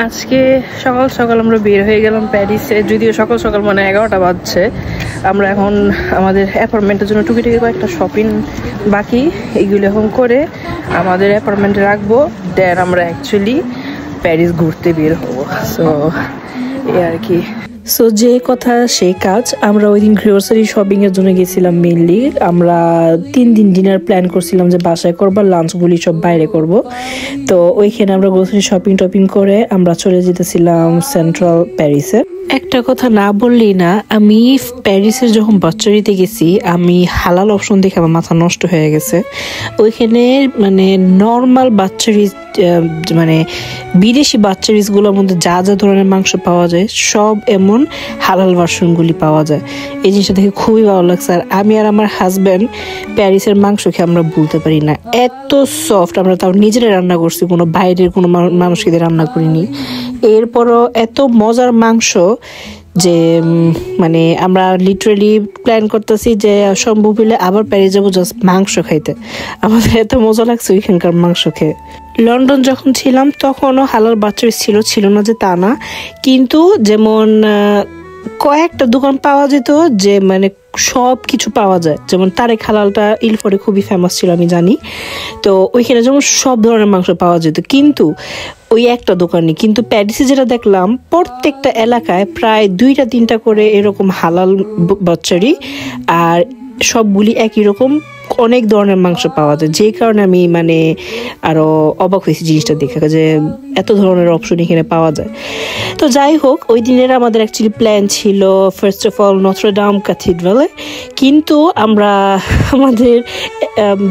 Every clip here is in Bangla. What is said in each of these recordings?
আজকে সকাল সকাল আমরা বের হয়ে গেলাম প্যারিসে, যদিও সকাল সকাল মানে 11টা বাজছে। আমরা এখন আমাদের অ্যাপার্টমেন্টের জন্য টুকিটাকি কয়েকটা শপিং বাকি, এইগুলো এখন করে আমাদের অ্যাপার্টমেন্টে রাখবো। দেন আমরা অ্যাকচুয়ালি প্যারিস ঘুরতে বের হবো। সো এই আর কি। সো যে কথা সেই কাজ। আমরা ওই দিন গ্রোসারি শপিং এর জন্য গেছিলাম মেইনলি। আমরা 3 দিন ডিনার প্ল্যান করছিলাম যে বাসায় করবো, লাঞ্চগুলি সব বাইরে করব। তো ওইখানে আমরা গ্রোসারি শপিং করে আমরা চলে যেতেছিলাম সেন্ট্রাল প্যারিসে। একটা কথা না বললেই না, আমি প্যারিসের যখন বাচ্চারিতে গেছি আমি হালাল অপশন দেখে আমার মাথা নষ্ট হয়ে গেছে। ওইখানে মানে নর্মাল বাচ্চারিজ মানে বিদেশি বাচ্চারিজগুলোর মধ্যে যা যা ধরনের মাংস পাওয়া যায় সব এমন হালাল ভার্সনগুলি পাওয়া যায়। এই জিনিসটা দেখে খুবই ভালো লাগছে। আর আমি আর আমার হাজব্যান্ড প্যারিসের মাংস খেয়ে আমরা ভুলতে পারি না, এত সফট। আমরা তাও নিজেরা রান্না করছি, কোনো বাইরের কোনো মানুষকে দিয়ে রান্না করিনি। এরপরও এত মজার মাংস যে মানে আমরা লিটারেলি প্ল্যান করতেছি যে সম্ভব হলে আবার প্যারিস যাবো জাস্ট মাংস খাইতে। আমাদের এত মজা লাগছে ওইখানকার মাংস খেয়ে। লন্ডন যখন ছিলাম তখনও হালাল বাচ্চারিজ ছিল না যে তা না, কিন্তু যেমন কয়েকটা দোকান পাওয়া যেত যে মানে সব কিছু পাওয়া যায়। যেমন তারেক হালালটা ইলফরে খুবই ফেমাস ছিল আমি জানি, তো ওইখানে যেমন সব ধরনের মাংস পাওয়া যেত, কিন্তু ওই একটা দোকানে। কিন্তু প্যারিসে যেটা দেখলাম প্রত্যেকটা এলাকায় প্রায় 2-3টা করে এরকম হালাল বাচ্চারি, আর সবগুলি একই রকম অনেক ধরনের মাংস পাওয়া যায়। যে কারণে আমি মানে আরো অবাক হয়েছি জিনিসটা দেখে যে এত ধরনের অপশন এখানে পাওয়া যায়। তো যাই হোক, ওই দিনের আমাদের অ্যাকচুয়ালি প্ল্যান ছিল ফার্স্ট অফ অল নত্র ডাম ক্যাথিড্রালে, কিন্তু আমরা আমাদের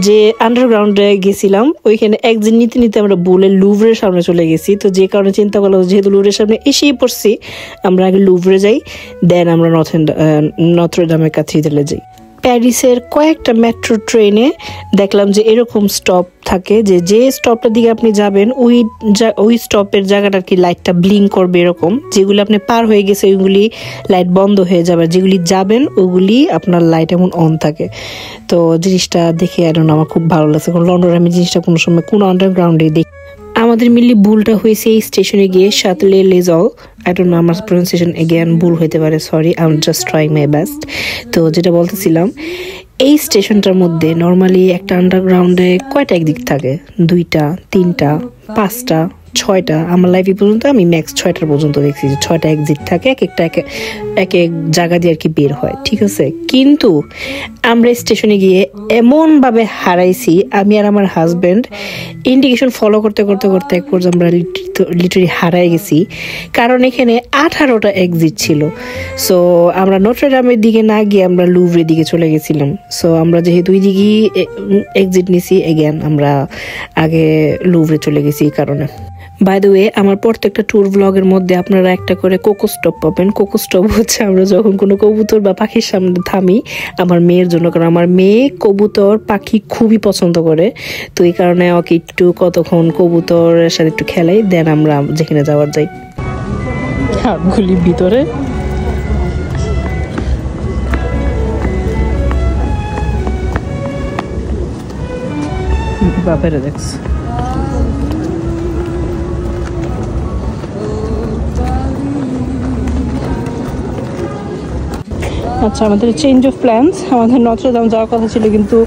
যে আন্ডারগ্রাউন্ডে গেছিলাম ওইখানে একদিন নিতে নিতে আমরা বলে লুভরের সামনে চলে গেছি। তো যে কারণে চিন্তা করলাম যেহেতু লুভরের সামনে এসেই পড়ছি, আমরা আগে লুভরে যাই, দেন আমরা নত্র ডামের ক্যাথিড্রালে যাই। প্যারিসের কয়েকটা মেট্রো ট্রেনে দেখলাম যে এরকম স্টপ থাকে যে স্টপটার দিকে আপনি যাবেন ওই স্টপের জায়গাটা কি লাইটটা ব্লিঙ্ক করবে এরকম। যেগুলি আপনি পার হয়ে গেছে ওইগুলি লাইট বন্ধ হয়ে যাবে, যেগুলি যাবেন ওগুলি আপনার লাইট এমন অন থাকে। তো জিনিসটা দেখে আমার খুব ভালো লাগছে, কারণ লন্ডনে আমি জিনিসটা কোনো সময় কোনো আন্ডারগ্রাউন্ডে দেখি। আমাদের মিলি ভুলটা হয়েছে এই স্টেশনে গিয়ে শাতলে লেজল, আই ডোন্ট নো আমার প্রনাউন্সিয়েশন এগেইন ভুল হইতে পারে, sorry, I am just trying my best. তো যেটা বলতেছিলাম, এই স্টেশনটার মধ্যে নর্মালি একটা আন্ডারগ্রাউন্ডে কয়টা একদিক থাকে? 2টা, 3টা, 5টা, 6টা। আমার লাইফে পর্যন্ত আমি ম্যাক্স 6টা পর্যন্ত দেখছি যে 6টা এক্সিট থাকে, এক এক জায়গা দিয়ে আর কি বের হয়, ঠিক আছে। কিন্তু আমরা স্টেশনে গিয়ে এমনভাবে হারাইছি, আমি আর আমার হাজব্যান্ড ইন্ডিকেশন ফলো করতে এক পর্যন্ত আমরা লিটারি হারাই গেছি, কারণ এখানে 18টা এক্সিট ছিল। সো আমরা নটর ডামের দিকে না গিয়ে আমরা লুভরের দিকে চলে গেছিলাম। সো আমরা যেহেতু ওই দিকেই এক্সিট নিছি, এগেন আমরা আগে লুভরে চলে গেছি এই কারণে। বাই দ্য ওয়ে, আমার প্রত্যেকটা ট্যুর ব্লগের মধ্যে আপনারা একটা করে কোকো স্টপ পাবেন। কোকো স্টপ হচ্ছে আমরা যখন কোনো কবুতর বা পাখির সামনে থামি আমার মেয়ের জন্য, কারণ আমার মেয়ে কবুতর পাখি খুবই পছন্দ করে। তো এই কারণে ওকে একটু কতক্ষণ কবুতরের সাথে একটু খেলাই, দেন আমরা যেখানে যাওয়ার যাই। হাতগুলি ভিতরে বাপেরে দেখছ। আচ্ছা, আমাদের চেঞ্জ অফ প্ল্যানস। আমাদের নত্র দাম যাওয়ার কথা ছিল, কিন্তু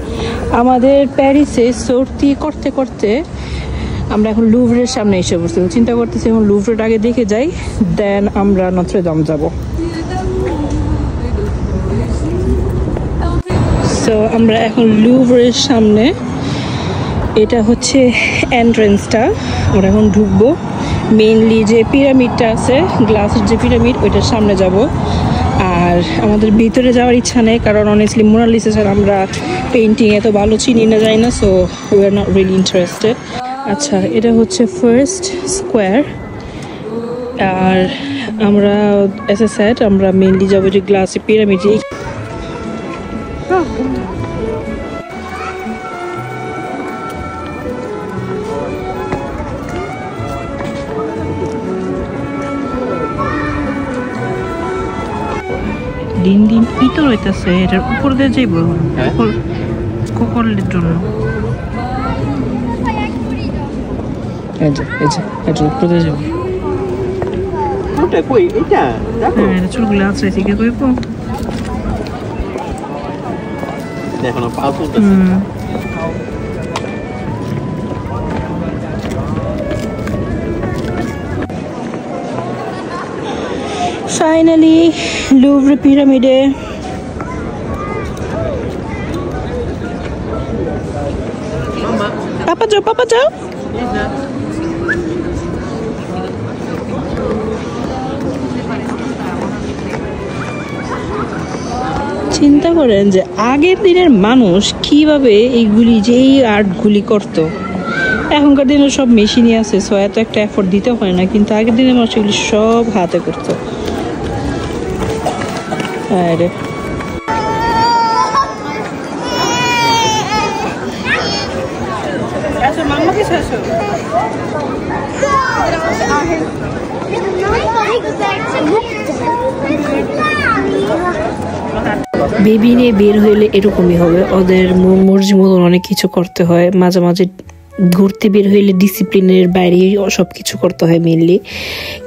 আমাদের প্যারিসে সর্তি করতে করতে আমরা এখন লুভরের সামনে এসে পড়ছি। চিন্তা করতেছি এখন লুভরের আগে দেখে যাই, দেন আমরা নত্র দাম যাব। সো আমরা এখন লুভরের সামনে, এটা হচ্ছে এন্ট্রেন্সটা, আমরা এখন ঢুকবো। মেইনলি যে পিরামিডটা আছে, গ্লাসের যে পিরামিড, ওইটার সামনে যাব। আর আমাদের ভিতরে যাওয়ার ইচ্ছা নেই, কারণ অনেস্টলি মোনালিসা স্যার আমরা পেইন্টিং এত ভালো চিনি না যাই না, so we are not really interested. আচ্ছা, এটা হচ্ছে ফার্স্ট স্কোয়ার, আর আমরা অ্যাজ এ সেট আমরা মেইনলি যাবো যে গ্লাসের পিরামিডে। দিন দিন ইতর হইতেছে, এটার উপর দিয়ে যাইব কোকলের জন্য। এই যে উপর দিয়ে যাবো। কোনটা কই এটা দেখো এটা চুলগুলো আছে ঠিক আছে কইবো দেখো না পাও চলতেছে ফাইনালি লুভরে পিরামিডে পাপা যাও চিন্তা করেন যে আগের দিনের মানুষ কিভাবে এইগুলি যে এই আর্টগুলি করতো এখনকার দিনে সব মেশিনই আছে সো এত একটা এফোর্ট দিতে হয় না কিন্তু আগের দিনের মানুষ এগুলি সব হাতে করতো আরে আচ্ছা মাম্মা কি চাইছো বেবি নিয়ে বের হইলে এরকমই হবে ওদের মর্জি মতন অনেক কিছু করতে হয় মাঝে মাঝে ঘুরতে বের হইলে ডিসিপ্লিনের বাইরে সব কিছু করতে হয় মেনলি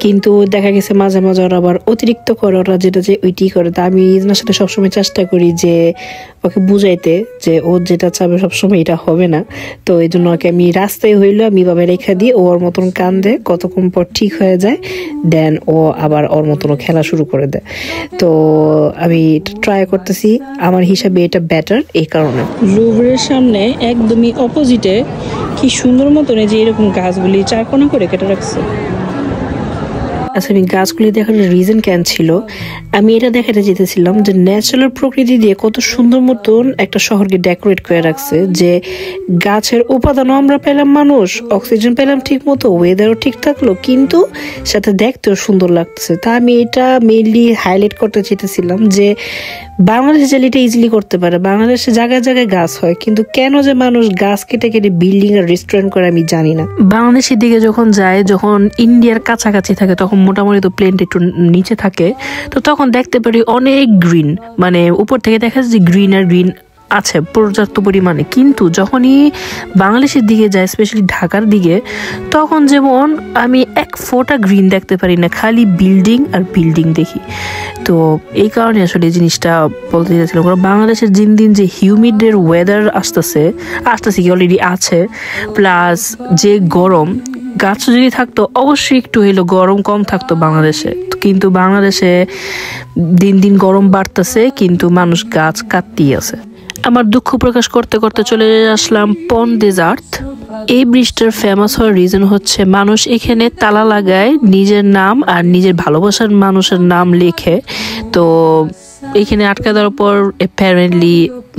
কিন্তু দেখা গেছে মাঝে মাঝে ওরা আবার অতিরিক্ত করে ওরা যেটা যে ওইটাই করে তা আমি ইজনার সাথে সবসময় চেষ্টা করি যে ওকে বুঝাইতে যে ও যেটা চাবে সবসময় এটা হবে না তো এই জন্য ওকে আমি রাস্তায় হইলো আমি ভাবে রেখা দিয়ে ওর মতন কান্দে কতক্ষণ পর ঠিক হয়ে যায় দেন ও আবার ওর মতন খেলা শুরু করে দেয় তো আমি ট্রাই করতেছি আমার হিসাবে এটা বেটার এই কারণে লুভরের সামনে একদমই অপোজিটে কি সুন্দর মতন যে এরকম গাছগুলি চারকোনা করে কেটে রাখছে আচ্ছা আমি গাছগুলি দেখার রিজন কেন ছিল আমি এটা দেখাতে যেতেছিলাম যে ন্যাচারাল প্রকৃতি দিয়ে কত সুন্দর মতন একটা শহরকে ডেকোরেট করে রাখছে যে গাছের উপাদানও আমরা পেলাম মানুষ অক্সিজেন পেলাম ঠিক মতো ওয়েদারও ঠিক থাকলো কিন্তু সাথে দেখতেও সুন্দর লাগছে তা আমি এটা মেইনলি হাইলাইট করতে চেয়েছিলাম যে বাংলাদেশে চাইলে এটা ইজিলি করতে পারে বাংলাদেশে জায়গায় জায়গায় গাছ হয় কিন্তু কেন যে মানুষ গাছ কেটে কেটে বিল্ডিং আর রেস্টুরেন্ট করে আমি জানি না বাংলাদেশের দিকে যখন যায় যখন ইন্ডিয়ার কাছাকাছি থাকে তখন মোটামুটি তো প্লেনটা একটু নিচে থাকে তো তখন দেখতে পারি অনেক গ্রিন মানে উপর থেকে দেখা যাচ্ছে যে গ্রিন আর গ্রিন আছে পর্যাপ্ত পরিমাণে কিন্তু যখনই বাংলাদেশের দিকে যায় স্পেশালি ঢাকার দিকে তখন যেমন আমি এক ফোঁটা গ্রিন দেখতে পারি না খালি বিল্ডিং আর বিল্ডিং দেখি তো এই কারণে আসলে এই জিনিসটা বলতে চাইছিলাম কারণ বাংলাদেশের দিন দিন যে হিউমিডের ওয়েদার আসতেছে কি অলরেডি আছে প্লাস যে গরম গাছ যদি থাকতো অবশ্যই একটু হইলো গরম কম থাকতো বাংলাদেশে কিন্তু বাংলাদেশে দিন দিন গরম বাড়তেছে কিন্তু মানুষ গাছ কাটতেই আছে আমার দুঃখ প্রকাশ করতে করতে চলে আসলাম পন্ট des Arts এই ব্রিজটার ফেমাস হওয়ার রিজন হচ্ছে মানুষ এখানে তালা লাগায় নিজের নাম আর নিজের ভালোবাসার মানুষের নাম লিখে তো এখানে আটকা দেওয়ার পর অ্যাপারেন্টলি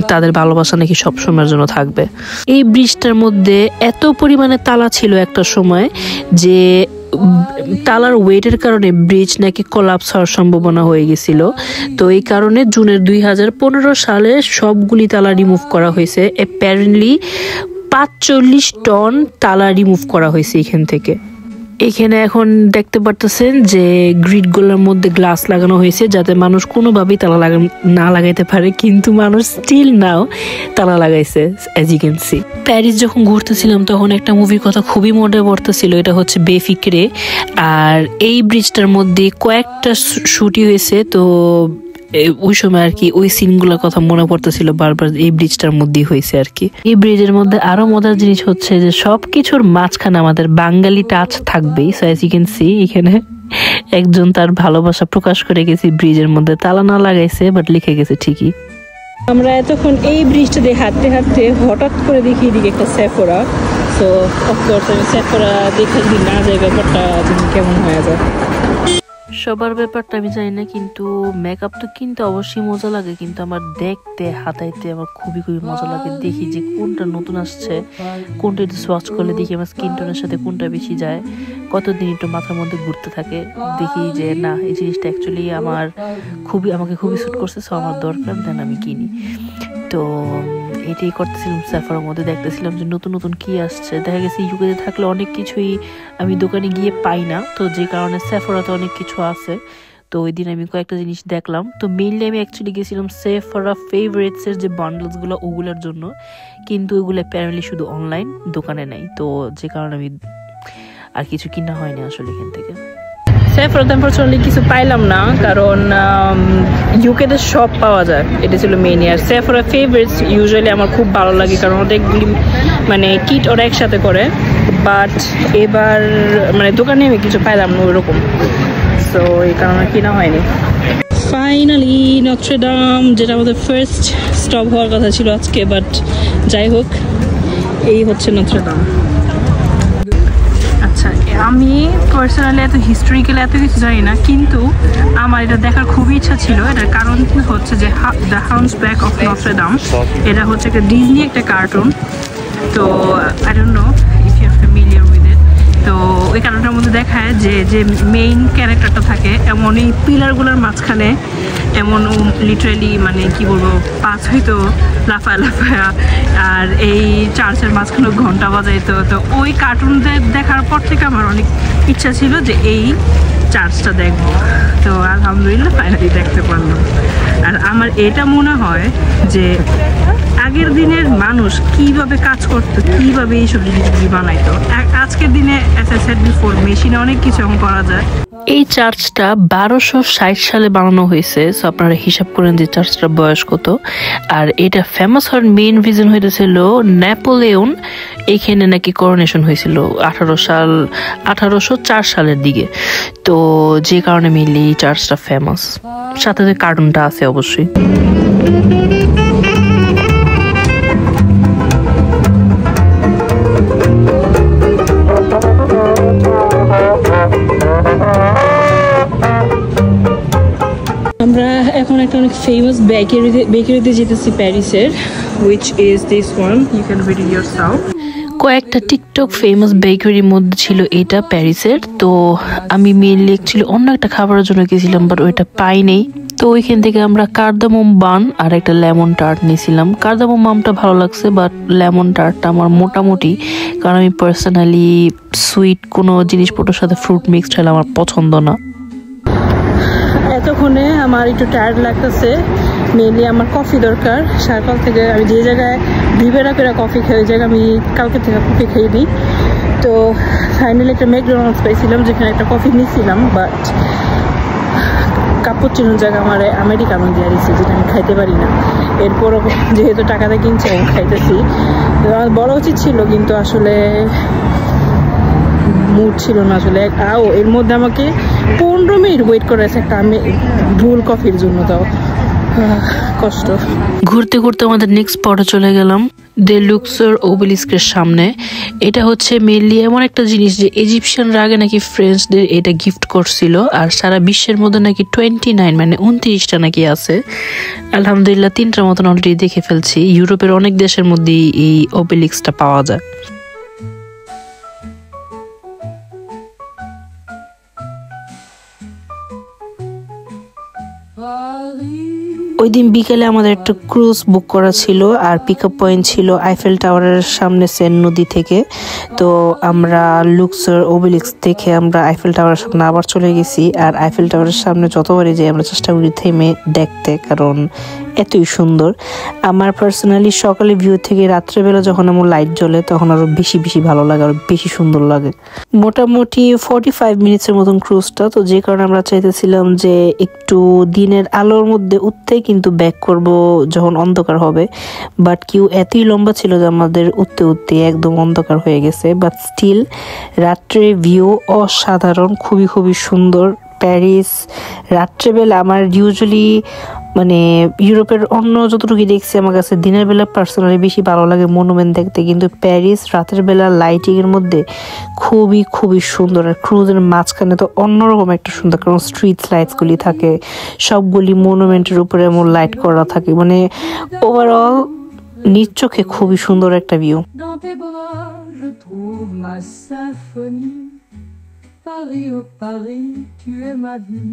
তাদের ভালোবাসা নাকি সব সময়ের জন্য থাকবে এই ব্রিজটার মধ্যে এত পরিমাণে তালা ছিল একটা সময় যে তালার ওয়েটের কারণে ব্রিজ নাকি কোলাপস হওয়ার সম্ভাবনা হয়ে গেছিল তো এই কারণে জুনের 2015 সালে সবগুলি তালা রিমুভ করা হয়েছে অ্যাপারেন্টলি 45 টন তালা রিমুভ করা হয়েছে এখান থেকে এখানে এখন দেখতে পারতেছেন যে গ্রিডগুলোর মধ্যে গ্লাস লাগানো হয়েছে যাতে মানুষ কোনোভাবেই তালা না লাগাইতে পারে কিন্তু মানুষ স্টিল নাও তালা লাগাইছে as you can see Paris যখন ঘুরতেছিলাম তখন একটা মুভির কথা খুবই মনে পড়তেছিল এটা হচ্ছে বেফিক্রে আর এই ব্রিজটার মধ্যে কয়েকটা শুটই হয়েছে তো ওই সময় আর কি ওই সিনগুলোর কথা মনে পড়তেছিল বারবার এই ব্রিজটার মধ্যেই হয়েছে আর কি এই ব্রিজের মধ্যে আরো মজার জিনিস হচ্ছে যে সবকিছুর মাঝখানে আমাদের বাঙালি টাচ থাকবেই so as you can see এখানে একজন তার ভালোবাসা প্রকাশ করে গেছে ব্রিজের মধ্যে তালা না লাগাইছে বাট লিখে গেছে ঠিকই আমরা এতক্ষণ এই ব্রিজটা দিয়ে হাঁটতে হাঁটতে হঠাৎ করে দেখি এদিকে একটা সেফোরা সো অফকোর্স আমি সেফোরা দেখে যদি না যাই ব্যাপারটা কেমন হয়ে যায় সবার ব্যাপারটা আমি জানি না কিন্তু মেকআপ তো কিনতে অবশ্যই মজা লাগে কিন্তু আমার দেখতে হাতাইতে আমার খুবই মজা লাগে দেখি যে কোনটা নতুন আসছে কোনটা একটু সোয়াচ করলে দেখি আমার স্কিন টোনের সাথে কোনটা বেশি যায় কতদিন একটু মাথার মধ্যে ঘুরতে থাকে দেখি যে না এই জিনিসটা অ্যাকচুয়ালি আমাকে খুবই স্যুট করছে সো আমার দরকার দেন আমি কিনি তো এটাই করতেছিলাম সেফোরার মধ্যে দেখতেছিলাম যে নতুন নতুন কি আসছে দেখা গেছে ইউকেতে থাকলে অনেক কিছুই আমি দোকানে গিয়ে পাই না তো যে কারণে সেফোরাতে অনেক কিছু আছে তো ওই দিন আমি কয়েকটা জিনিস দেখলাম তো মেইনলি আমি অ্যাকচুয়ালি গেছিলাম সেফোরা ফেভারিটসের যে বান্ডলসগুলো ওগুলোর জন্য কিন্তু ওগুলো অ্যাপারেন্টলি শুধু অনলাইন দোকানে নেই তো যে কারণে আমি আর কিছু কিনা হয়নি আসলে এখান থেকে সেফরাতে আনফরচুনেটলি কিছু পাইলাম না, কারণ ইউকেতে সব পাওয়া যায়, এটা ছিল মেইন। আর সেফরা ফেভারিটস ইউজুয়ালি আমার খুব ভালো লাগে, কারণ অনেকগুলি মানে কিট ওরা একসাথে করে, বাট এবার মানে দোকানে আমি কিছু পাইলাম না ওইরকম, সো এই কারণে কিনা হয়নি। ফাইনালি নত্রে ডাম, যেটা আমাদের ফার্স্ট স্টপ হওয়ার কথা ছিল আজকে, বাট যাই হোক এই হচ্ছে নত্রে ডাম। আচ্ছা, আমি পার্সোনালি এত হিস্টোরিক্যাল এত কিছু জানি না, কিন্তু আমার এটা দেখার খুবই ইচ্ছা ছিল। এটার কারণ হচ্ছে যে দ্য হান্টসব্যাক অফ নত্রে ডাম, এটা হচ্ছে একটা ডিজনি একটা কার্টুন। তো I don't know if you are familiar with it. তো ওই কার্টুনটার মধ্যে দেখায় যে যে মেইন ক্যারেক্টারটা থাকে এমন এই পিলারগুলোর মাঝখানে এমন লিটারেলি মানে কি বলবো পাঁচ হইতো লাফায় লাফায়া, আর এই চার্চের মাঝখানে ঘন্টা বাজাইতো। তো ওই কার্টুনদের দেখার পর থেকে আমার অনেক ইচ্ছা ছিল যে এই চার্চটা দেখবো। তো আলহামদুলিল্লাহ ফাইনালি দেখতে পারলাম। আর আমার এটা মনে হয় যে আগের দিনের মানুষ কিভাবে কাজ করতো, কিভাবে এইসব জিনিসগুলি বানাইতো, আজকের দিনে অ্যাজ আই সেড বিফোর মেশিনে অনেক কিছু এখন করা যায়। এই চার্চটা 1260 সালে বানানো হয়েছে, সো আপনারা হিসাব করেন যে চার্চটার বয়স কত। আর এটা ফেমাস হওয়ার মেইন রিজন হইতেছিল নেপোলিয়ন এইখানে নাকি করোনেশন হয়েছিল 1804 সালের দিকে, তো যে কারণে মেইনলি এই চার্চটা ফেমাস। সাথে যে কার্টুনটা আছে অবশ্যই। আমরা এখন একটা অনেক ফেমাস বেকারিতে যেতেছি প্যারিসের, which is this one, you can read it yourself. কয়েকটা টিকটক ফেমাস বেকারির মধ্যে ছিল এটা প্যারিসের। তো আমি মেইনলি অ্যাকচুয়ালি অন্য একটা খাবারের জন্য গেছিলাম, বাট ওইটা পাই নেই। তো ওইখান থেকে আমরা কার্দামম বান আর একটা লেমন টার্ট নিয়েছিলাম। কার্দামম বানটা ভালো লাগছে, বাট লেমন টার্টটা আমার মোটামুটি, কারণ আমি পার্সোনালি সুইট কোনো জিনিসপত্রের সাথে ফ্রুট মিক্সড হলে আমার পছন্দ না। এতক্ষণে আমার একটু টায়ার্ড লাগতেছে, মেনলি আমার কফি দরকার। সকাল থেকে আমি যে জায়গায় ভিভেরা করে কফি খাই ওই জায়গায় আমি কালকে থেকে কফি খাইনি। তো ফাইনালি একটা ম্যাকডোনাল্ডস পাইছিলাম, যেখানে একটা কফি নিয়েছিলাম, বাট কাপুচিনোর জায়গায় আমার আমেরিকানো দিয়ে দিচ্ছে, যেটা আমি খাইতে পারি না। এরপরও যেহেতু টাকাটা কিনছে আমি খাইতেছি, আমার বলা উচিত ছিল, কিন্তু আসলে মুড ছিল না আসলে। এর মধ্যে আমাকে 15 মিনিট ওয়েট করেছে একটা আমি ভুল কফির জন্য, তাও কষ্ট। ঘুরতে ঘুরতে আমাদের নেক্সট স্পটে চলে গেলাম, দ্য লুক্সর ওবেলিস্কের সামনে। এটা হচ্ছে মেনলি এমন একটা জিনিস যে ইজিপশিয়ানরা আগে নাকি ফ্রেঞ্চদের এটা গিফট করছিল, আর সারা বিশ্বের মধ্যে নাকি 29 মানে 29টা নাকি আছে। আলহামদুলিল্লাহ 3টার মতন অলরেডি দেখে ফেলছি। ইউরোপের অনেক দেশের মধ্যেই এই ওবেলিস্কটা পাওয়া যায়। ওই দিন বিকেলে আমাদের একটা ক্রুজ বুক করা ছিল, আর পিক আপ পয়েন্ট ছিল আইফেল টাওয়ারের সামনে সেন নদী থেকে। তো আমরা লুক্সর ওবেলিস্ক দেখে আমরা আইফেল টাওয়ারের সামনে আবার চলে গেছি। আর আইফেল টাওয়ারের সামনে যতবারই যাই আমরা চেষ্টা করি থেমে দেখতে, কারণ এতই সুন্দর। আমার পার্সোনালি সকালে ভিউ থেকে রাত্রেবেলা যখন আমার লাইট জ্বলে তখন আরো বেশি বেশি ভালো লাগে, আরো বেশি সুন্দর লাগে। মোটামুটি 45 মিনিটসের মতন ক্রুজটা, তো যে কারণে আমরা চাইতেছিলাম যে একটু দিনের আলোর মধ্যে উঠতে, কিন্তু ব্যাক করব যখন অন্ধকার হবে। বাট কিউ এতই লম্বা ছিল যে আমাদের উঠতে উঠতে একদম অন্ধকার হয়ে গেছে। বাট স্টিল রাত্রে ভিউ অসাধারণ, খুবই খুবই সুন্দর। প্যারিস রাত্রেবেলা আমার ইউজুয়ালি মানে ইউরোপের অন্য যতটুকু দেখছি আমার কাছে দিনের বেলা পার্সোনালি বেশি ভালো লাগে মনুমেন্ট দেখতে, কিন্তু প্যারিস রাতের বেলা লাইটিং এর মধ্যে খুবই খুবই সুন্দর। আর ক্রুজের মাঝখানে তো অন্যরকম একটা সুন্দর, কারণ স্ট্রিট লাইটস গুলি থাকে, সবগুলি মনুমেন্টের উপরে এমন লাইট করা থাকে, মানে ওভারঅল নিজ চোখে খুবই সুন্দর একটা view. Paris, oh Paris, tu es ma vie.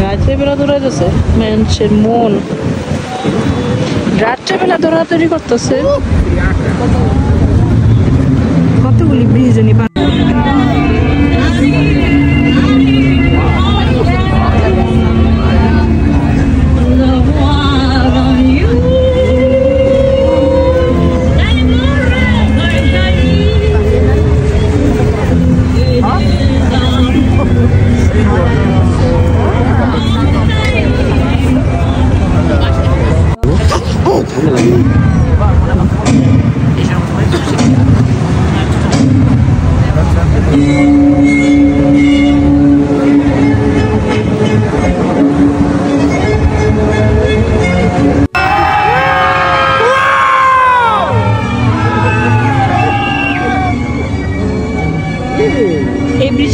রাত্রেবেলা দৌড়াইতেছে মানুষের মন, রাত্রেবেলা দৌড়াদৌড়ি করতেছে। কতগুলি ব্রিজ জানি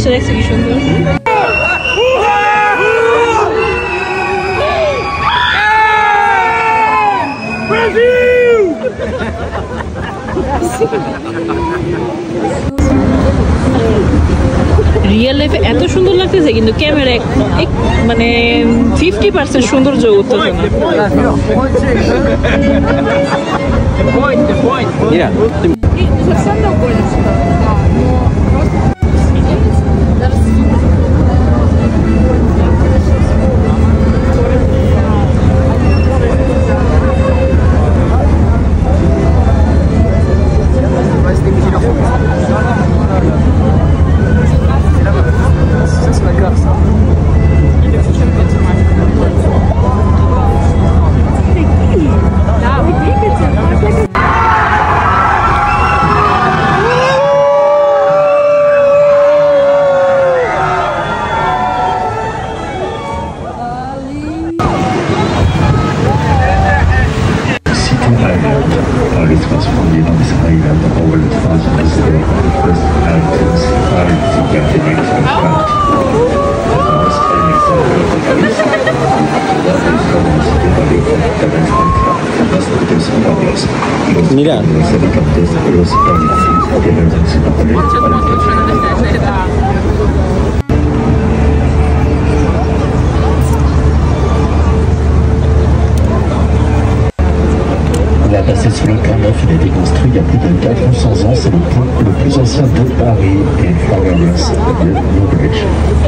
ব্রিজটা দেখছে কি সুন্দর। রিয়েল লাইফে এত সুন্দর লাগতেছে কিন্তু ক্যামেরা মানে 50% সৌন্দর্য উঠতেছে না। Mira. La passée sur le Pont Neuf, il a été construit il y a plus de 400 ans. C'est le pont le plus ancien de Paris et Flowers, the New Bridge.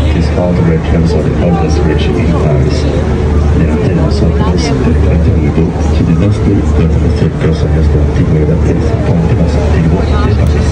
It is called the Red Hills or the oldest bridge in Paris. L'intérêt sorpresa del contenido si dimostra la demostrazione della antigüedad de ese ponte más antiguo de París.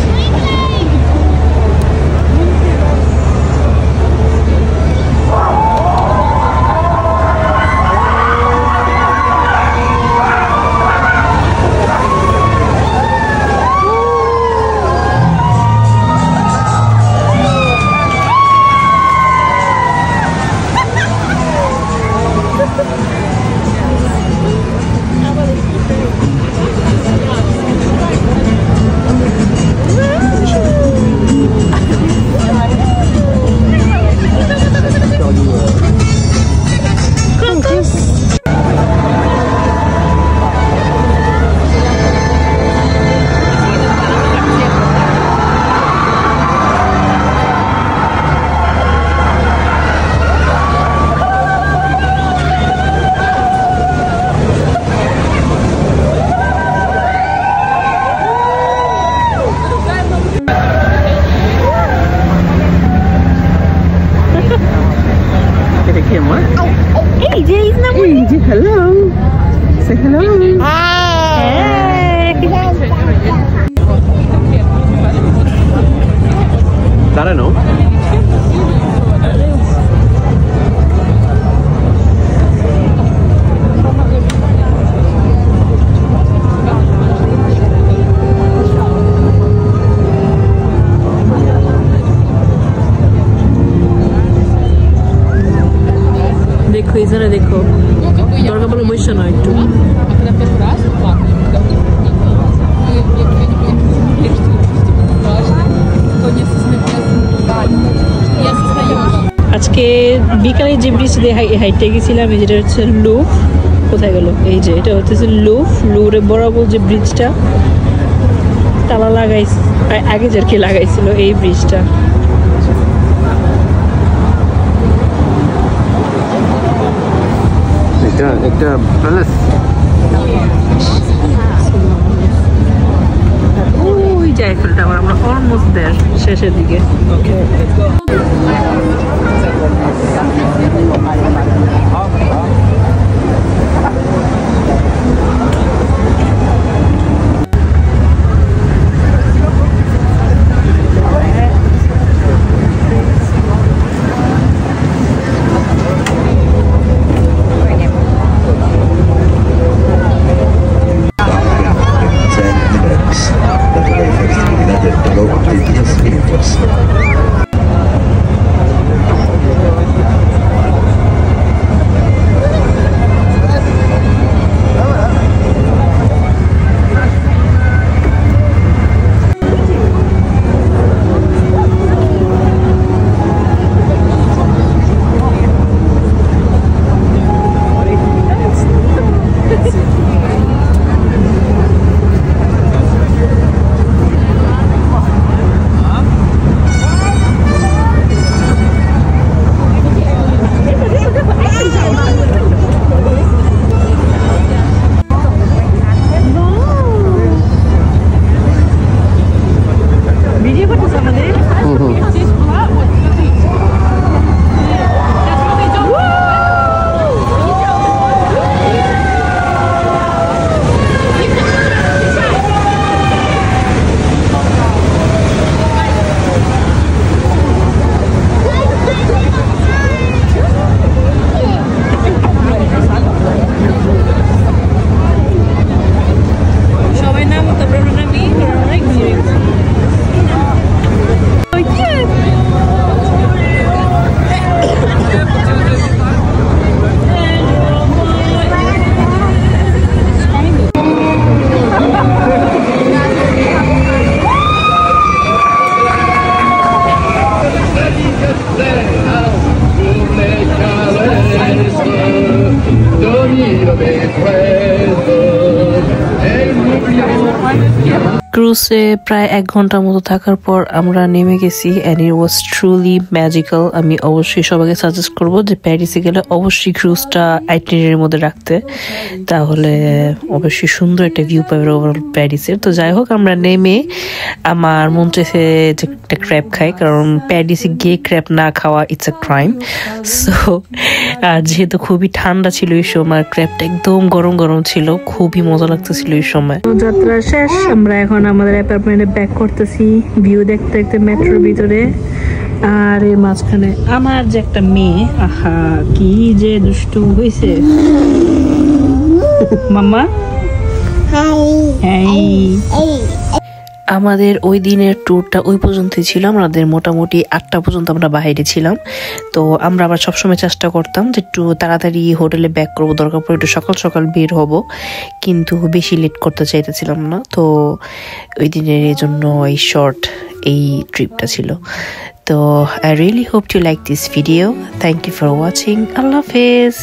Hello. Say hello. Hey. Daráno. দেখো এখানে দেখো দরকার পড়লে বসে না একটু আজকে বিকালে যে ব্রিজ দিয়ে হাইটে গেছিলাম যেটা হচ্ছে লুফ কোথায় গেল এই যে এটা হচ্ছে লুফ লুরে বরাবর যে ব্রিজটা তালা লাগাইছে আগে যার কি লাগাইছিল এই ব্রিজটা একটা প্যালেস ওই যে আইফেল টাওয়ার আমরা অলমোস্ট দেয়ার শেষের দিকে ক্রুজে প্রায় 1 ঘন্টার মতো থাকার পর আমরা নেমে গেছি and it was truly magical. আমি অবশ্যই সবাইকে সাজেস্ট করবো যে প্যারিসে গেলে অবশ্যই ক্রুজটা আইটিনারির মধ্যে রাখতে, তাহলে অবশ্যই সুন্দর একটা ভিউ পাবে ওভারঅল প্যারিসের। তো যাই হোক, আমরা নেমে আমার মন চাইছে যে একটা ক্র্যাব খাই, কারণ প্যারিসে গিয়ে ক্র্যাব না খাওয়া ইটস আ ক্রাইম। সো আর যেহেতু খুবই ঠান্ডা ছিল এই সময়, ক্র্যাবটা একদম গরম গরম ছিল, খুবই মজা লাগতেছিল এই সময়। যাত্রা শেষ, আমরা এখন আমাদের অ্যাপার্টমেন্টে ব্যাক করতেছি ভিউ দেখতে দেখতে মেট্রোর ভিতরে। আর এর মাঝখানে আমার যে একটা মেয়ে, আহা কি যে দুষ্টু হয়েছে মাম্মা। আমাদের ওই দিনের ট্যুরটা ওই পর্যন্তই ছিল। আমাদের মোটামুটি 8টা পর্যন্ত আমরা বাইরে ছিলাম। তো আমরা আবার সবসময় চেষ্টা করতাম যে একটু তাড়াতাড়ি হোটেলে ব্যাক করবো, দরকার পড়ে একটু সকাল সকাল বের হব, কিন্তু বেশি লেট করতে চাইতেছিলাম না। তো ওই দিনের এই জন্য এই শর্ট এই ট্রিপটা ছিল। তো I really hope to like this video. Thank you for watching. আল্লাহ হাফেজ।